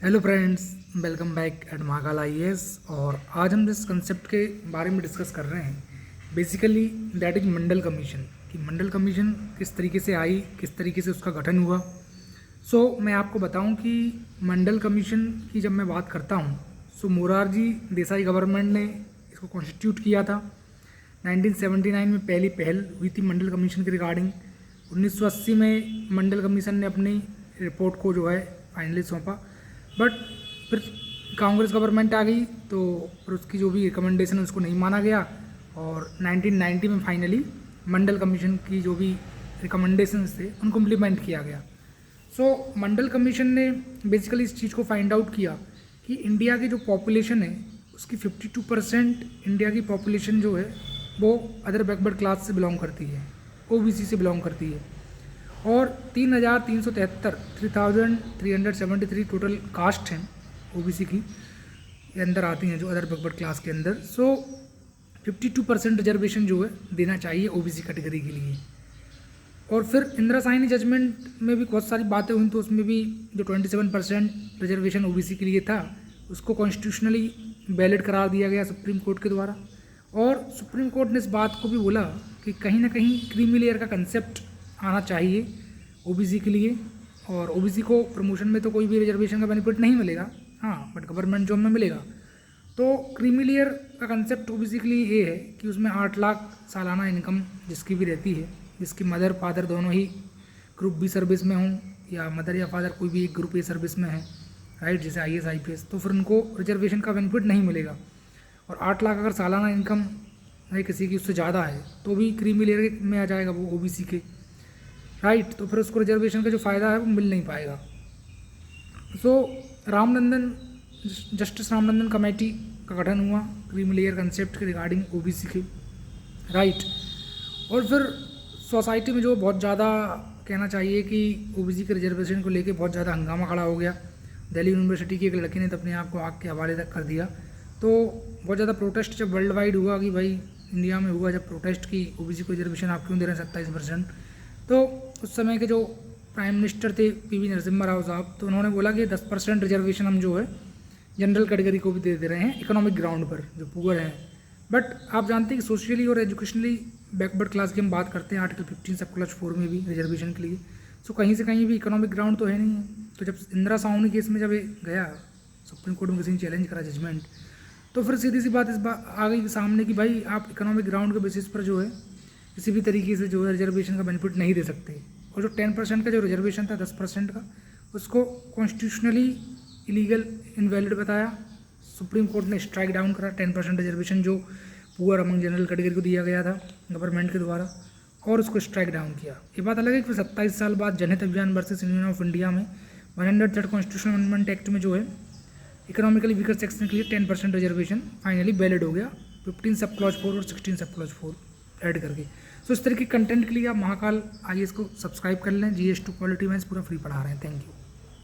Hello friends, welcome back at Mahakal IAS. और आज हम जिस कंसेप्ट के बारे में डिस्कस कर रहे हैं basically that is Mandal commission कि मंडल कमीशन किस तरीके से आई, किस तरीके से उसका गठन हुआ। मैं आपको बताऊं कि मंडल कमीशन की जब मैं बात करता हूं मोरारजी देसाई गवर्नमेंट ने इसको कॉन्स्टिट्यूट किया था। 1979 में पहली पहल हुई थी मंडल कमीशन के रिगार्डिंग। 1980 में मंडल कमीशन ने अपनी रिपोर्ट को जो है फाइनली सौंपा, बट फिर कांग्रेस गवर्नमेंट आ गई तो फिर उसकी जो भी रिकमेंडेशन उसको नहीं माना गया और 1990 में फाइनली मंडल कमीशन की जो भी रिकमेंडेशंस थे उनको इम्प्लीमेंट किया गया। मंडल कमीशन ने बेसिकली इस चीज़ को फाइंड आउट किया कि इंडिया की जो पॉपुलेशन है उसकी 52% इंडिया की पॉपुलेशन जो है वो अदर बैकवर्ड क्लास से बिलोंग करती है, ओबीसी से बिलोंग करती है। और 3,373 टोटल कास्ट हैं ओबीसी की के अंदर आती हैं जो अदर बैकवर्ड क्लास के अंदर। 52% रिजर्वेशन जो है देना चाहिए ओबीसी कैटेगरी के लिए। और फिर इंदिरा साहनी जजमेंट में भी बहुत सारी बातें हुई, तो उसमें भी जो 27% रिजर्वेशन ओबीसी के लिए था उसको कॉन्स्टिट्यूशनली वैलिड करार दिया गया सुप्रीम कोर्ट के द्वारा। और सुप्रीम कोर्ट ने इस बात को भी बोला कि कहीं ना कहीं क्रीमी लेयर का कंसेप्ट आना चाहिए ओबीसी के लिए। और ओबीसी को प्रमोशन में तो कोई भी रिजर्वेशन का बेनिफिट नहीं मिलेगा, हाँ, बट गवर्नमेंट जॉब में मिलेगा। तो क्रीमी लेयर का कंसेप्ट ओबीसी के लिए ये है कि उसमें 8 लाख सालाना इनकम जिसकी भी रहती है, जिसकी मदर फादर दोनों ही ग्रुप बी सर्विस में हों या मदर या फादर कोई भी एक ग्रुप ए सर्विस में है, राइट, जैसे आईएएस आईपीएस, तो फिर उनको रिजर्वेशन का बेनिफिट नहीं मिलेगा। और 8 लाख अगर सालाना इनकम है किसी की उससे ज़्यादा है तो भी क्रीमी लेयर में आ जाएगा वो ओबीसी के, राइट। तो फिर उसको रिजर्वेशन का जो फ़ायदा है वो मिल नहीं पाएगा। जस्टिस रामनंदन कमेटी का गठन हुआ क्रीमी लेयर कंसेप्ट के रिगार्डिंग ओबीसी के, राइट। और फिर सोसाइटी में जो बहुत ज़्यादा कहना चाहिए कि ओबीसी के रिजर्वेशन को लेके बहुत ज़्यादा हंगामा खड़ा हो गया। दिल्ली यूनिवर्सिटी की एक लड़की ने तो अपने आप को आग के हवाले तक कर दिया। तो बहुत ज़्यादा प्रोटेस्ट जब वर्ल्ड वाइड हुआ कि भाई इंडिया में हुआ जब प्रोटेस्ट की ओबीसी को रिजर्वेशन आप क्यों दे रहे हैं 27%, तो उस समय के जो प्राइम मिनिस्टर थे पीवी नरसिम्हा राव साहब, तो उन्होंने बोला कि 10% रिजर्वेशन हम जो है जनरल कैटेगरी को भी दे रहे हैं इकोनॉमिक ग्राउंड पर जो पुअर हैं। बट आप जानते हैं कि सोशली और एजुकेशनली बैकवर्ड क्लास की हम बात करते हैं आर्टिकल 15 सब क्लच 4 में भी रिजर्वेशन के लिए। कहीं से कहीं भी इकोनॉमिक ग्राउंड तो है नहीं है। तो जब इंदिरा साहनी केस में जब गया सुप्रीम कोर्ट में किसी ने चैलेंज करा जजमेंट, तो फिर सीधी सी बात इस बात आ गई सामने कि भाई आप इकोनॉमिक ग्राउंड के बेसिस पर जो है किसी भी तरीके से जो है रिजर्वेशन का बेनिफिट नहीं दे सकते। और जो 10% का जो रिजर्वेशन था 10% का, उसको कॉन्स्टिट्यूशनली इलीगल इनवैलिड बताया। सुप्रीम कोर्ट ने स्ट्राइक डाउन करा 10% रिजर्वेशन जो पुअर अमंग जनरल कैटेगरी को दिया गया था गवर्नमेंट के द्वारा, और उसको स्ट्राइक डाउन किया। ये बात अलग है कि 27 साल बाद जनहित अभियान वर्सेस यूनियन ऑफ इंडिया में 103 कॉन्स्टिट्यूशनल अमेंडमेंट एक्ट में जो है इकोनॉमिकली वीकर सेक्शन के लिए 10% रिजर्वेशन फाइनली वैलिड हो गया 15 सब क्लॉज 4 और 16 सब क्लॉज 4 ऐड करके। इस तरह के कंटेंट के लिए आप महाकाल आईएएस को सब्सक्राइब कर लें। GS2 पॉलिटी में पूरा फ्री पढ़ा रहे हैं। Thank you.